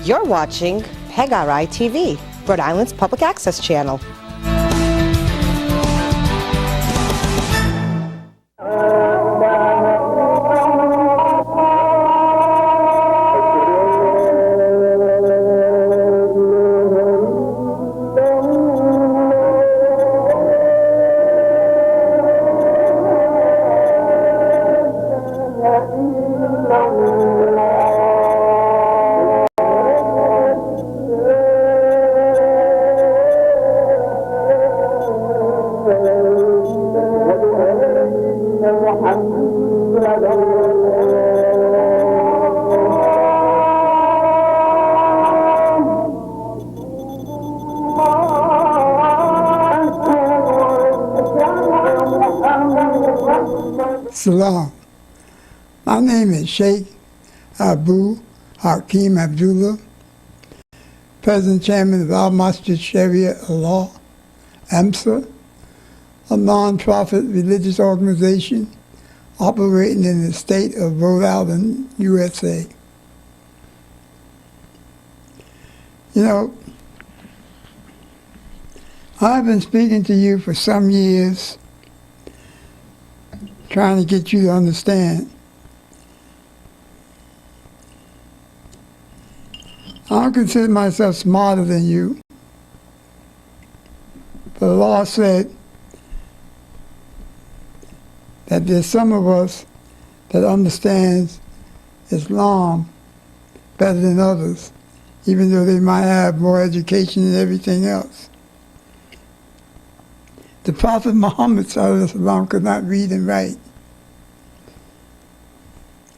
You're watching PEGRI TV, Rhode Island's public access channel. Salam. My name is Sheikh Abu Hakim Abdullah, President Chairman of Al Masjid Sharia Allah, AMSA, a non-profit religious organization operating in the state of Rhode Island, USA. You know, I've been speaking to you for some years, trying to get you to understand. I don't consider myself smarter than you, but the law said that there's some of us that understands Islam better than others, even though they might have more education than everything else. The Prophet Muhammad ﷺ could not read and write,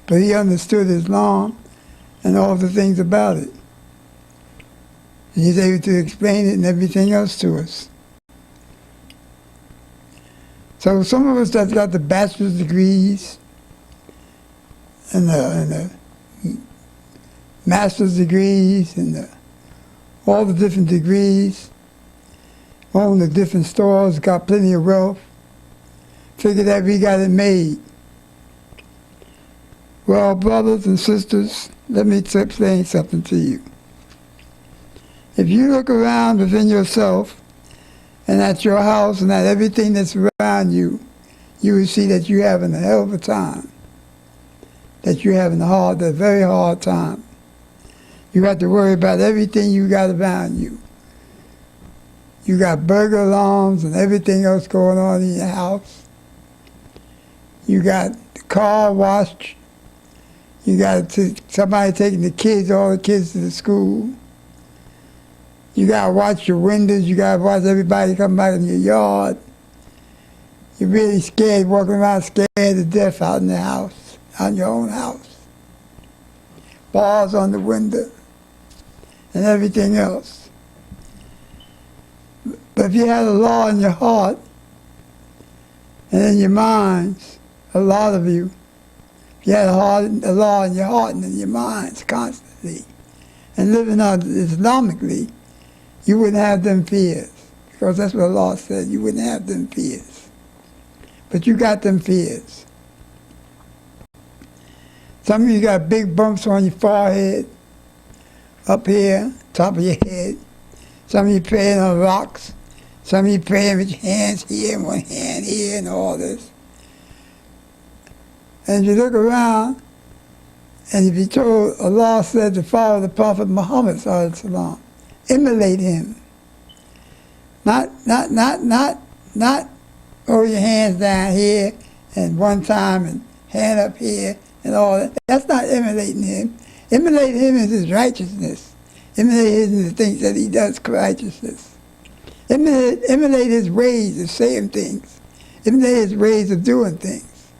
but he understood Islam and all the things about it. And he's able to explain it and everything else to us. So some of us that got the bachelor's degrees and the master's degrees and all the different degrees, own the different stores, got plenty of wealth, figured that we got it made. Well, brothers and sisters, let me explain something to you. If you look around within yourself and at your house and at everything that's around you, you will see that you're having a hell of a time, that you're having a very hard time. You have to worry about everything you got around you. You got burglar alarms and everything else going on in your house. You got the car washed. You got somebody taking all the kids to the school. You got to watch your windows. You got to watch everybody come back in your yard. You're really scared, walking around scared to death out in the house, out in your own house. Bars on the window and everything else. But if you had a law in your heart and in your minds, a lot of you, if you had a law in your heart and in your minds constantly, and living out Islamically, you wouldn't have them fears, because that's what the law said. You wouldn't have them fears. But you got them fears. Some of you got big bumps on your forehead, up here, top of your head. Some of you praying on rocks. Some of you praying with your hands here and one hand here and all this. And you look around, and if you told, Allah said to follow the Prophet Muhammad ﷺ, emulate him. Not hold your hands down here and one time and hand up here and all that. That's not emulating him. Emulate him is his righteousness. Emulate him in the things that he does for righteousness. Emulate his ways of saying things. Emulate his ways of doing things.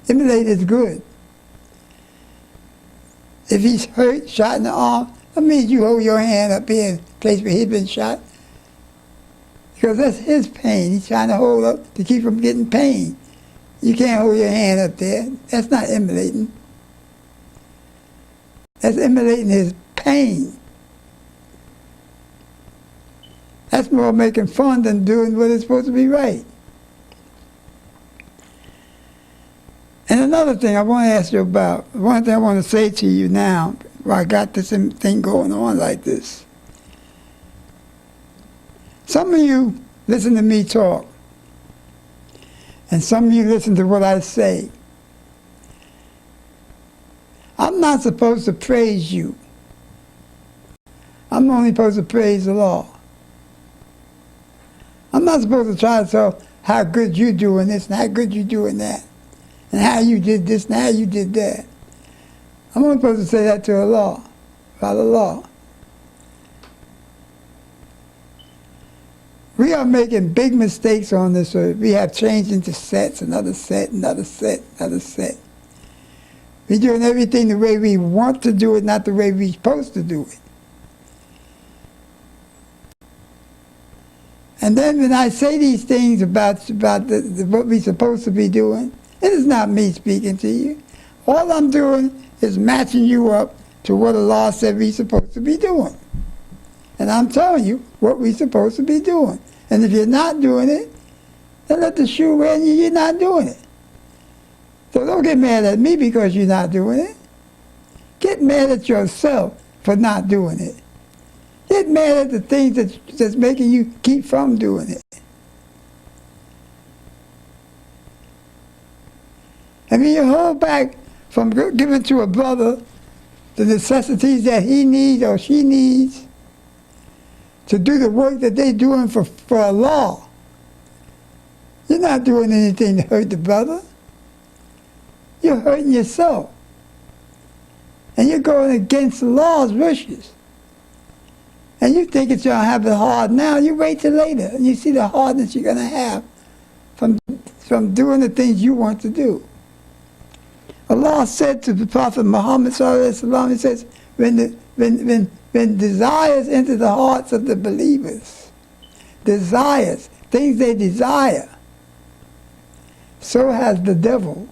Emulate his good. If he's hurt, shot in the arm, that means you hold your hand up here in the place where he's been shot. Because that's his pain. He's trying to hold up to keep from getting pain. You can't hold your hand up there. That's not emulating. That's emulating his pain. That's more making fun than doing what is supposed to be right. And another thing I want to ask you about, one thing I want to say to you now, why I got this thing going on like this. Some of you listen to me talk, and some of you listen to what I say. I'm not supposed to praise you. I'm only supposed to praise the Lord. I'm not supposed to try to tell how good you're doing this and how good you're doing that, and how you did this and how you did that. I'm only supposed to say that to the law, by the law. We are making big mistakes on this earth. We have changed into sets, another set, another set, another set. We're doing everything the way we want to do it, not the way we're supposed to do it. And then when I say these things about what we're supposed to be doing, it is not me speaking to you. All I'm doing is matching you up to what the law said we're supposed to be doing. And I'm telling you what we're supposed to be doing. And if you're not doing it, then let the shoe wear you, you're not doing it. So don't get mad at me because you're not doing it. Get mad at yourself for not doing it. Get mad at the things that's making you keep from doing it. I mean, you hold back from giving to a brother the necessities that he needs or she needs to do the work that they're doing for a law. You're not doing anything to hurt the brother. You're hurting yourself. And you're going against the law's wishes. And you think it's going to have it hard now. You wait till later and you see the hardness you're going to have from doing the things you want to do. Allah said to the Prophet Muhammad sallallahu he says, when desires enter the hearts of the believers, desires, things they desire, so has the devil.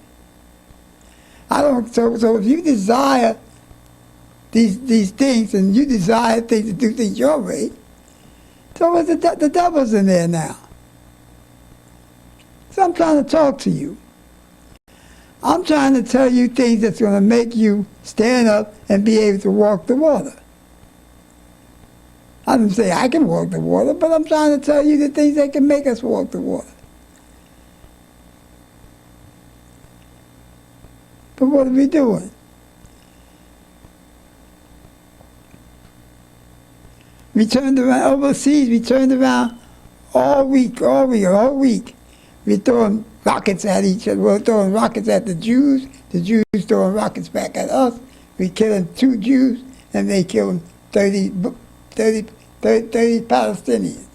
So if you desire these things and you desire things to do things your way, so is the devil's in there now. So I'm trying to talk to you. I'm trying to tell you things that's going to make you stand up and be able to walk the water. I didn't say I can walk the water, but I'm trying to tell you the things that can make us walk the water. But what are we doing? We turned around overseas, we turned around all week. We're throwing rockets at each other. We're throwing rockets at the Jews throwing rockets back at us. We're killing 2 Jews, and they killing 30 Palestinians.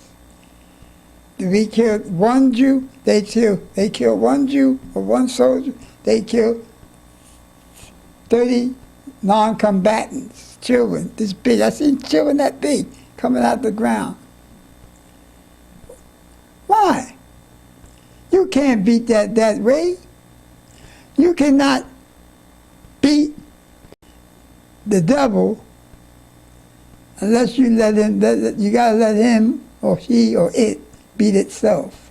We killed 1 Jew, they killed 1 Jew or 1 soldier, they killed 30 non-combatants, children, this big. I seen children that big coming out the ground. Why? You can't beat that way. You cannot beat the devil unless you let him, you gotta let him or she or it beat itself.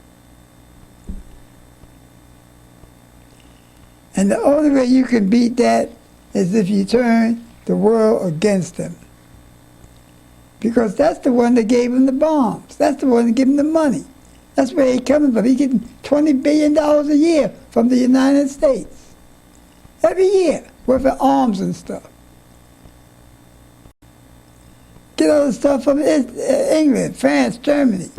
And the only way you can beat that is if you turn the world against him. Because that's the one that gave him the bombs. That's the one that gave him the money. That's where he's coming from. He's getting $20 billion a year from the United States. Every year, worth of arms and stuff. Get all the stuff from England, France, Germany.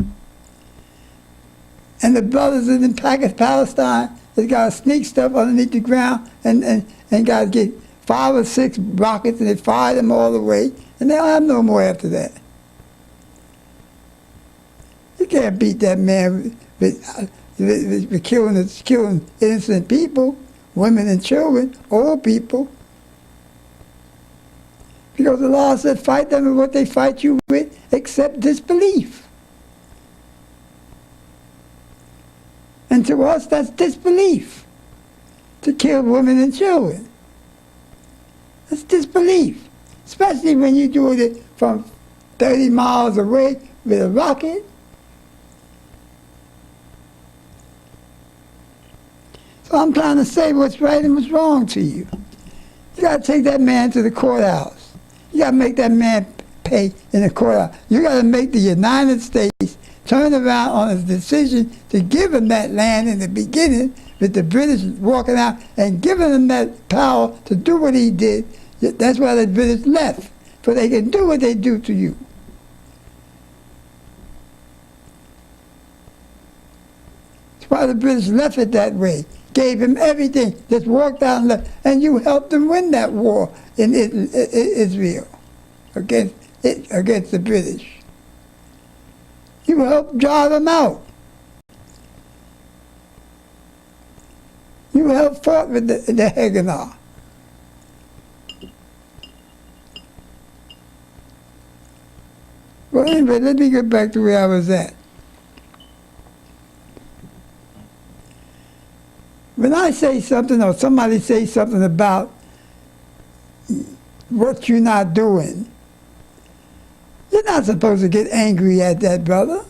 And the brothers in Palestine, they got to sneak stuff underneath the ground and got to get 5 or 6 rockets, and they fire them all the way, and they don't have no more after that. You can't beat that man with killing innocent people, women and children, old people. Because the law said fight them with what they fight you with, except disbelief. And to us, that's disbelief, to kill women and children. That's disbelief, especially when you're doing it from 30 miles away with a rocket. So I'm trying to say what's right and what's wrong to you. You got to take that man to the courthouse. You got to make that man pay in the court. You got to make the United States turn around on its decision to give him that land in the beginning, with the British walking out and giving him that power to do what he did. That's why the British left, so they can do what they do to you. That's why the British left it that way. Gave him everything, just walked out and left, and you helped them win that war in Israel against the British. You helped drive them out. You helped fight with the Haganah. Well, anyway, let me get back to where I was at. When I say something or somebody says something about what you're not doing, you're not supposed to get angry at that brother.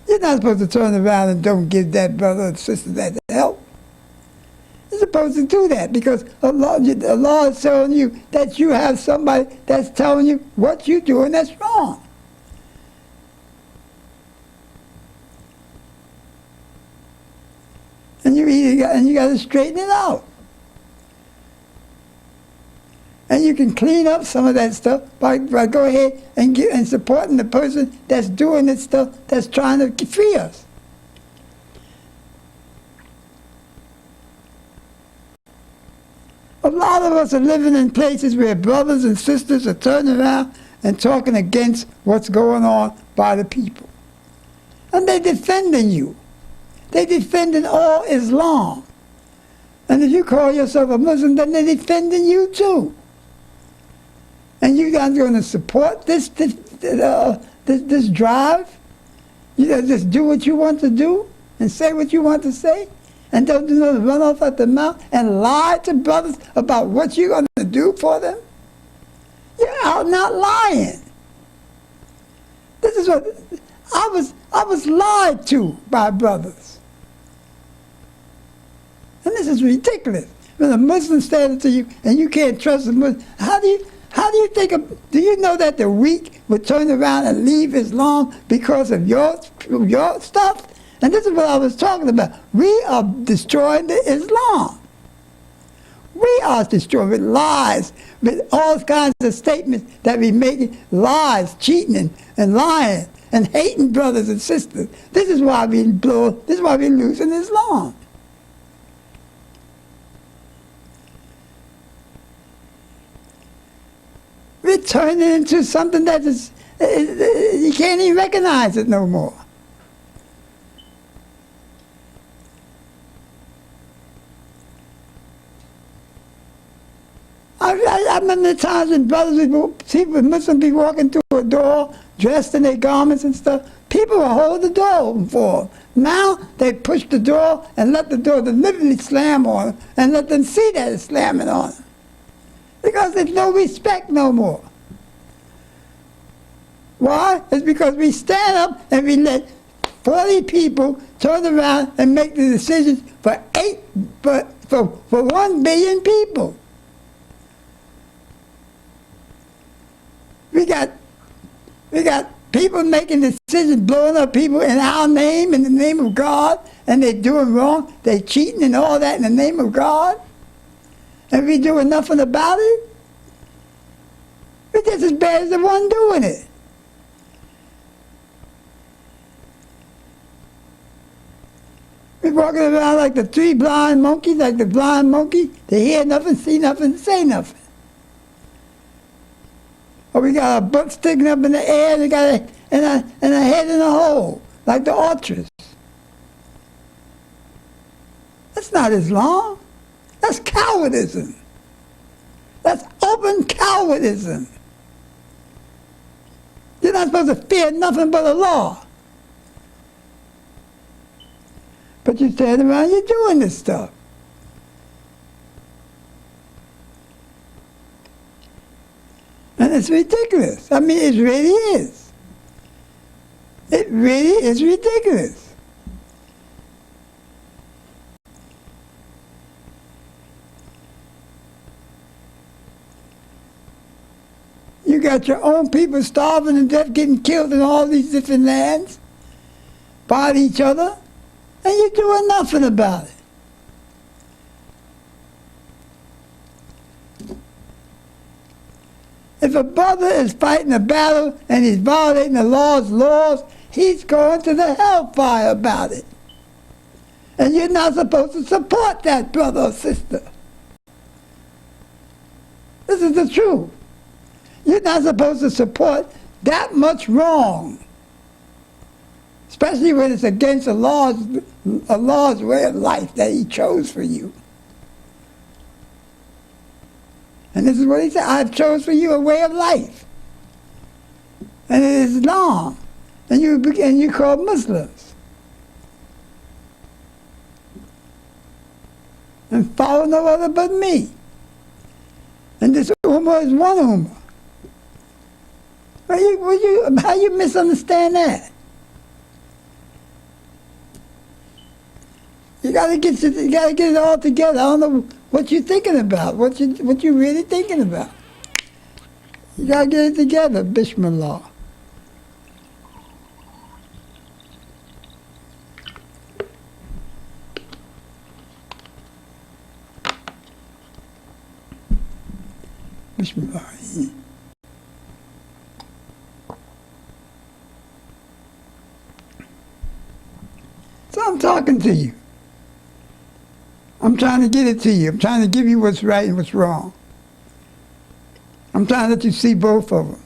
You're not supposed to turn around and don't give that brother or sister that help. You're supposed to do that because Allah is telling you that you have somebody that's telling you what you're doing that's wrong. And you got to straighten it out. And you can clean up some of that stuff by go ahead and supporting the person that's doing this stuff, that's trying to free us. A lot of us are living in places where brothers and sisters are turning around and talking against what's going on by the people. And they're defending you. They're defending all Islam. And if you call yourself a Muslim, then they're defending you too. And you guys going to support this drive? You know, just do what you want to do and say what you want to say, and don't do nothing, run off at the mouth and lie to brothers about what you're going to do for them? You're out not lying. This is what I was lied to by brothers, and this is ridiculous. When a Muslim stands to you and you can't trust a Muslim, how do you think do you know that the weak would turn around and leave Islam because of your stuff? And this is what I was talking about. We are destroying the Islam. We are destroying with lies, with all kinds of statements that we make, lies, cheating and lying and hating brothers and sisters. This is why we're losing Islam. We're turning into something that is, you can't even recognize it no more. I remember the times when Muslims be walking through a door, dressed in their garments and stuff. People will hold the door open for them. Now they push the door and let the door deliberately slam on them and let them see that it's slamming on them. Because there's no respect no more. Why? It's because we stand up and we let 40 people turn around and make the decisions for 1 billion people. We got people making decisions, blowing up people in our name, in the name of God, and they're doing wrong. They're cheating and all that in the name of God. And we doing nothing about it. We're just as bad as the one doing it. We're walking around like the 3 blind monkeys, like the blind monkey. They hear nothing, see nothing, say nothing. Or we got our butt sticking up in the air, and a head in a hole, like the ostrich. That's not Islam. That's cowardice. That's open cowardice. You're not supposed to fear nothing but Allah. But you stand around, you're doing this stuff. And it's ridiculous. I mean, it really is. It really is ridiculous. got your own people starving to death, getting killed in all these different lands, by each other, and you're doing nothing about it. If a brother is fighting a battle and he's violating the laws, he's going to the hellfire about it. And you're not supposed to support that brother or sister. This is the truth. You're not supposed to support that much wrong, especially when it's against a law's way of life that he chose for you. And this is what he said, I've chose for you a way of life. And it is Islam. And you call Muslims. And follow no other but me. And this Ummah is one Ummah. How you misunderstand that? You gotta get it all together. I don't know what you're thinking about, what you really thinking about. You gotta get it together, Bismillah. Bismillah. So I'm talking to you. I'm trying to get it to you. I'm trying to give you what's right and what's wrong. I'm trying to let you see both of them.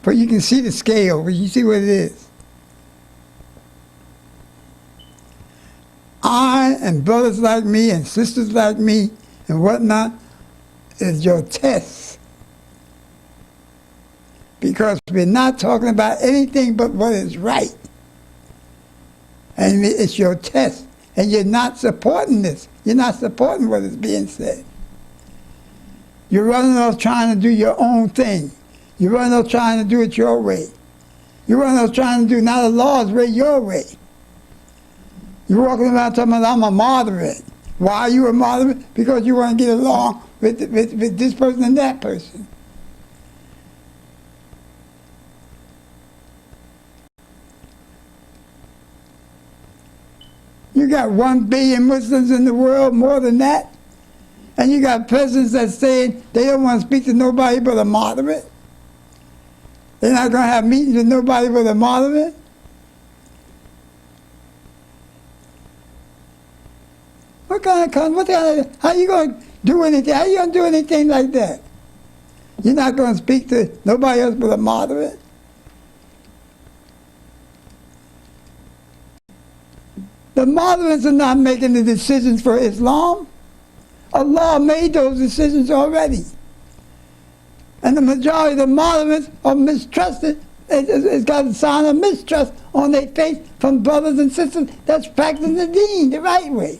But you can see the scale, but you see what it is. I and brothers like me and sisters like me and whatnot is your test. Because we're not talking about anything but what is right. And it's your test. And you're not supporting this. You're not supporting what is being said. You're running off trying to do your own thing. You're running off trying to do it your way. You're running off trying to do not the law's way, your way. You're walking around talking about, I'm a moderate. Why are you a moderate? Because you want to get along with this person and that person. You got 1 billion Muslims in the world, more than that. And you got presidents that saying they don't want to speak to nobody but a moderate. They're not going to have meetings with nobody but a moderate. How you going to do anything? How you going to do anything like that? You're not going to speak to nobody else but a moderate? The moderates are not making the decisions for Islam. Allah made those decisions already. And the majority of the moderates are mistrusted. It's got a sign of mistrust on their face from brothers and sisters that's practicing the deen the right way.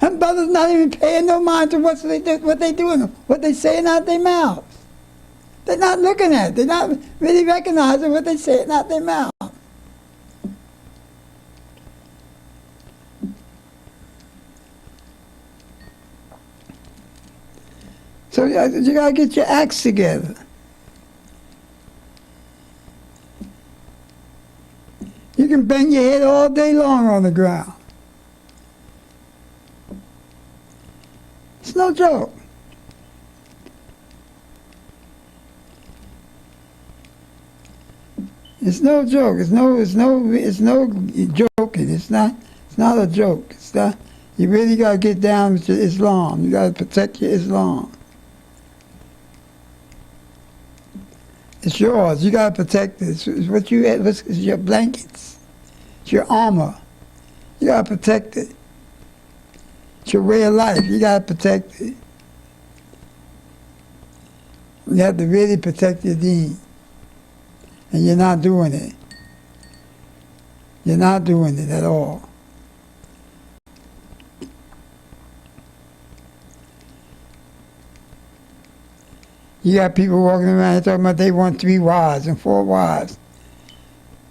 And brothers not even paying no mind to what they doing, what they saying out their mouths. They're not looking at it. They're not really recognizing what they're saying out their mouth. So you got to get your acts together. You can bang your head all day long on the ground. It's no joke. It's no joke. It's no joking. It's not a joke. It's not. You really got to get down with your Islam. You got to protect your Islam. It's yours. You got to protect it. It's what you. It's your blankets. It's your armor. You got to protect it. It's your way of life. You got to protect it. You have to really protect your deen. And you're not doing it. You're not doing it at all. You got people walking around talking about they want 3 wives and 4 wives.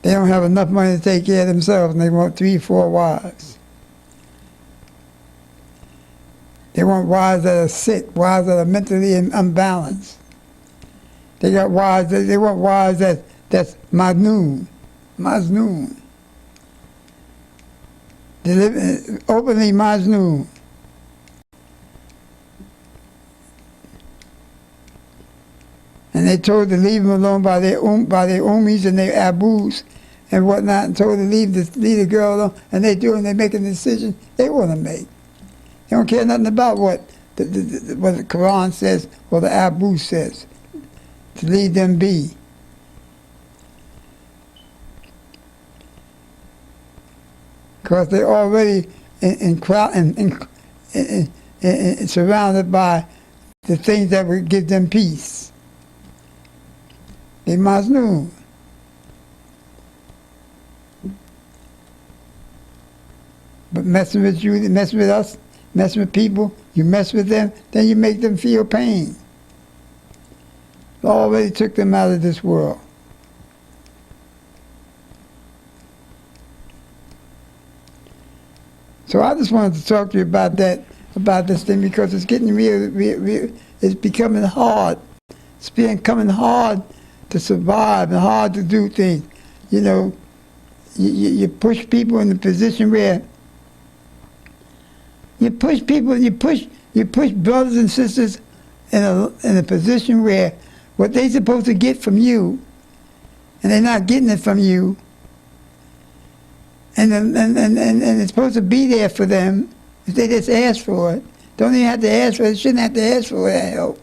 They don't have enough money to take care of themselves and they want 3, 4 wives. They want wives that are sick, wives that are mentally unbalanced. They got wives they want wives that's majnoon. They live openly majnoon. And they told to leave them alone by their ummis and their abus and whatnot, and told to leave the girl alone. And they do, and they make a decision they want to make. They don't care nothing about what the Quran says or the Abu says. To leave them be. Because they're already surrounded by the things that would give them peace. They must know. But messing with you, messing with us, messing with people, you mess with them, then you make them feel pain. It already took them out of this world. So I just wanted to talk to you about this thing, because it's getting real, it's becoming hard. It's becoming hard to survive and hard to do things. You know, you push people in the position where you push brothers and sisters in a position where what they're supposed to get from you, and they're not getting it from you, and it's supposed to be there for them if they just ask for it. Don't even have to ask for it. They shouldn't have to ask for that help.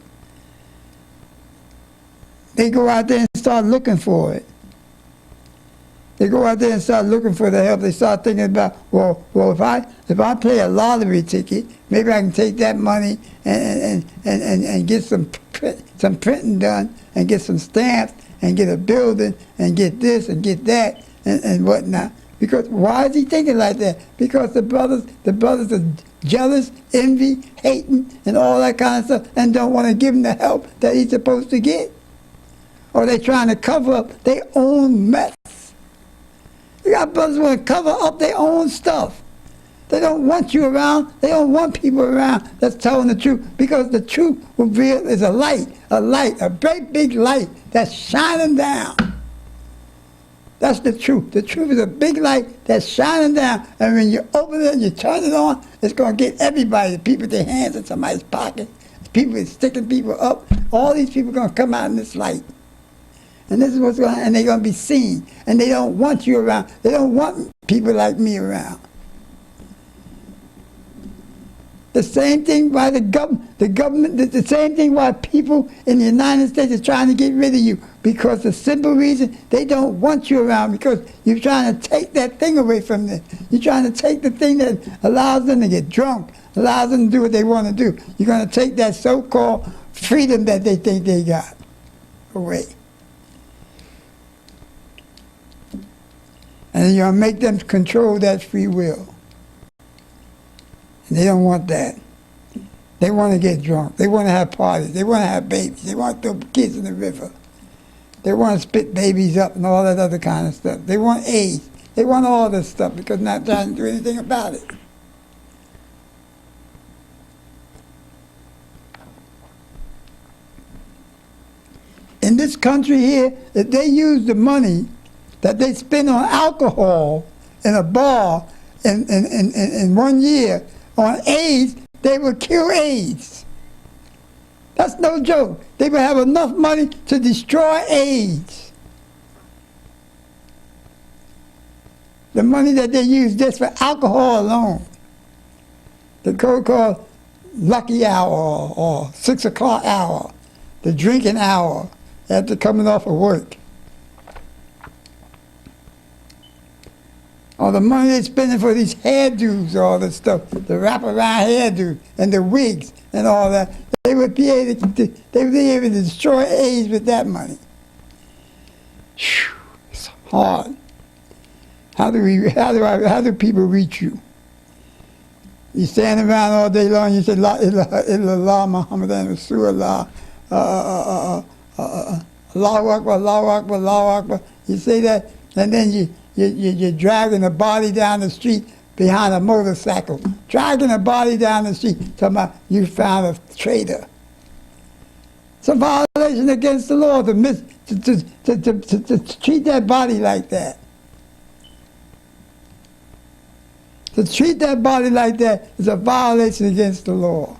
They go out there and start looking for it. They go out there and start looking for the help. They start thinking about, well, if I play a lottery ticket, maybe I can take that money and get some printing done, and get some stamps, and get a building, and get this and get that and whatnot. Because why is he thinking like that? Because the brothers are jealous, envy, hating, and all that kind of stuff, and don't want to give him the help that he's supposed to get. Or they're trying to cover up their own mess. You got brothers who want to cover up their own stuff. They don't want you around. They don't want people around that's telling the truth, because the truth is a light, a great big light that's shining down. That's the truth. The truth is a big light that's shining down, and when you open it and you turn it on, it's going to get everybody, the people with their hands in somebody's pocket, people sticking people up. All these people are going to come out in this light. And this is what's going to happen, and they're going to be seen. And they don't want you around. They don't want people like me around. The same thing by the government, the same thing why people in the United States are trying to get rid of you. Because the simple reason, they don't want you around, because you're trying to take that thing away from them. You're trying to take the thing that allows them to get drunk, allows them to do what they want to do. You're going to take that so-called freedom that they think they got away. And you're going to make them control that free will. And they don't want that. They want to get drunk. They want to have parties. They want to have babies. They want to throw kids in the river. They want to spit babies up and all that other kind of stuff. They want AIDS. They want all this stuff, because they're not trying to do anything about it. In this country here, if they use the money that they spend on alcohol in a bar in 1 year on AIDS, they would cure AIDS. That's no joke. They would have enough money to destroy AIDS. The money that they use just for alcohol alone. The so-called lucky hour or 6 o'clock hour, the drinking hour after coming off of work. Or the money they're spending for these hairdos, all this stuff, the wraparound hairdo and the wigs and all that. They would be able to destroy AIDS with that money. Whew, it's hard. How do people reach you? You stand around all day long, you say, La ilaha illallah, Muhammadan Rasulullah, Allahu Akbar, Allahu Akbar, Allahu Akbar. You say that, and then you're dragging a body down the street behind a motorcycle, dragging a body down the street, talking about you found a traitor. It's a violation against the law to treat that body like that. To treat that body like that is a violation against the law.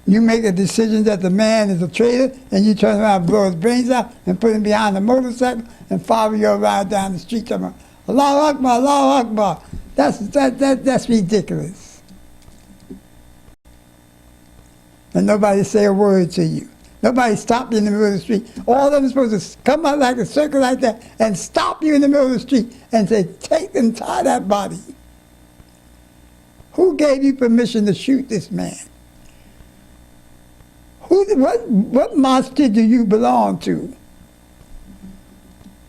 You make a decision that the man is a traitor, and you turn around and blow his brains out and put him behind a motorcycle and follow you around down the street talking about, Allahu Akbar, Allahu Akbar. That's ridiculous. And nobody say a word to you. Nobody stop you in the middle of the street. All of them are supposed to come out like a circle like that and stop you in the middle of the street and say, take and tie that body. Who gave you permission to shoot this man? What mosque do you belong to?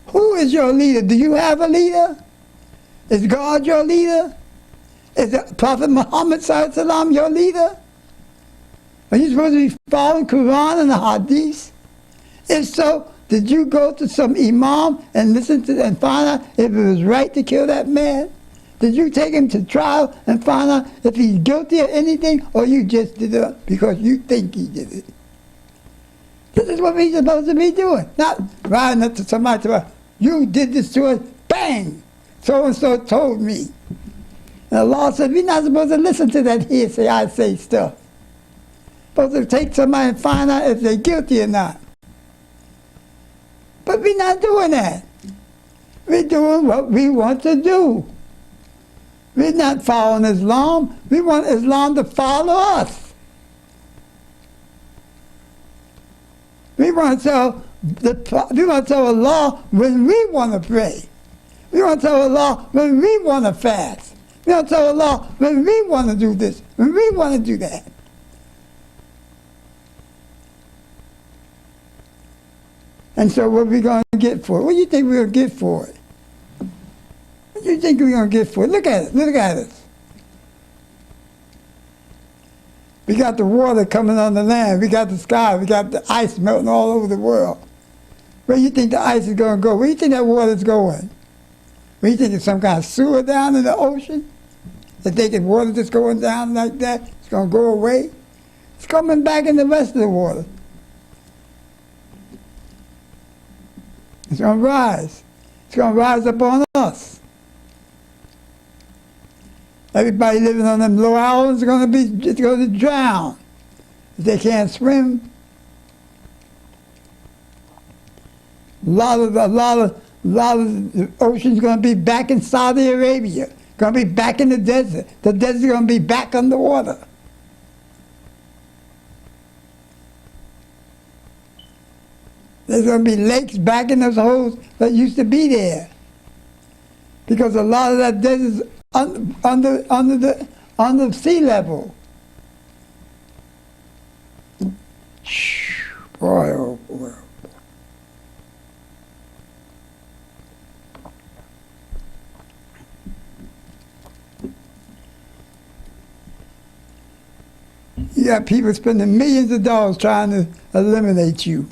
Who is your leader? Do you have a leader? Is God your leader? Is the Prophet Muhammad ﷺ your leader? Are you supposed to be following Quran and the Hadith? If so, did you go to some imam and listen to and find out if it was right to kill that man? Did you take him to trial and find out if he's guilty of anything, or you just did it because you think he did it? This is what we're supposed to be doing. Not riding up to somebody to you did this to us, bang! So-and-so told me. And Allah said, we're not supposed to listen to that hearsay, I say stuff. Supposed to take somebody and find out if they're guilty or not. But we're not doing that. We're doing what we want to do. We're not following Islam. We want Islam to follow us. We want to tell Allah when we want to pray. We want to tell Allah when we want to fast. We want to tell Allah when we want to do this, when we want to do that. And so what are we going to get for it? What do you think we're going to get for it? What do you think we're going to get for it? Look at it. Look at us. We got the water coming on the land. We got the sky. We got the ice melting all over the world. Where do you think the ice is going to go? Where do you think that water is going? Where do you think it's some kind of sewer down in the ocean? That they can water just going down like that? It's going to go away? It's coming back in the rest of the water. It's going to rise. It's going to rise up on us. Everybody living on them low islands is going to drown. If they can't swim. A lot of the ocean's going to be back in Saudi Arabia. Going to be back in the desert. The desert's going to be back underwater. There's going to be lakes back in those holes that used to be there. Because a lot of that desert's under sea level. Boy, oh boy. You got people spending millions of dollars trying to eliminate you.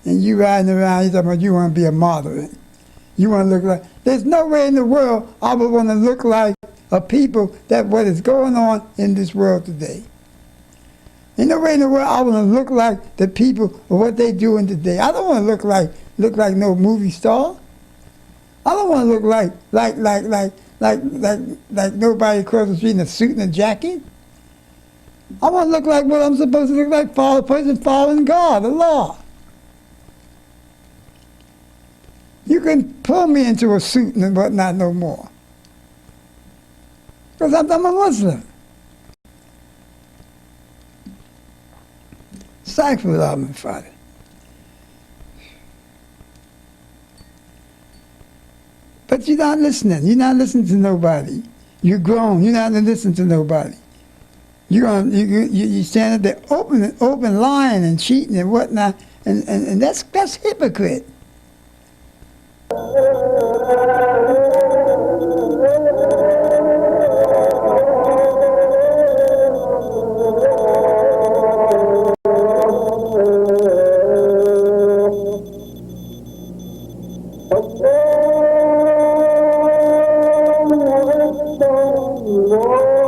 And you riding around, you talking about you want to be a moderate. You want to look like... There's no way in the world I would want to look like a people that what is going on in this world today. There's no way in the world I want to look like the people or what they're doing today. I don't want to look like no movie star. I don't want to look like nobody across the street in a suit and a jacket. I want to look like what I'm supposed to look like, a person following God, the law. You can pull me into a suit and whatnot no more. Because I'm a Muslim. Astaghfirullah, my Father. But you're not listening. You're not listening to nobody. You're grown. You're not listening to nobody. You stand there open lying and cheating and whatnot, and that's hypocrite. الله أكبر الله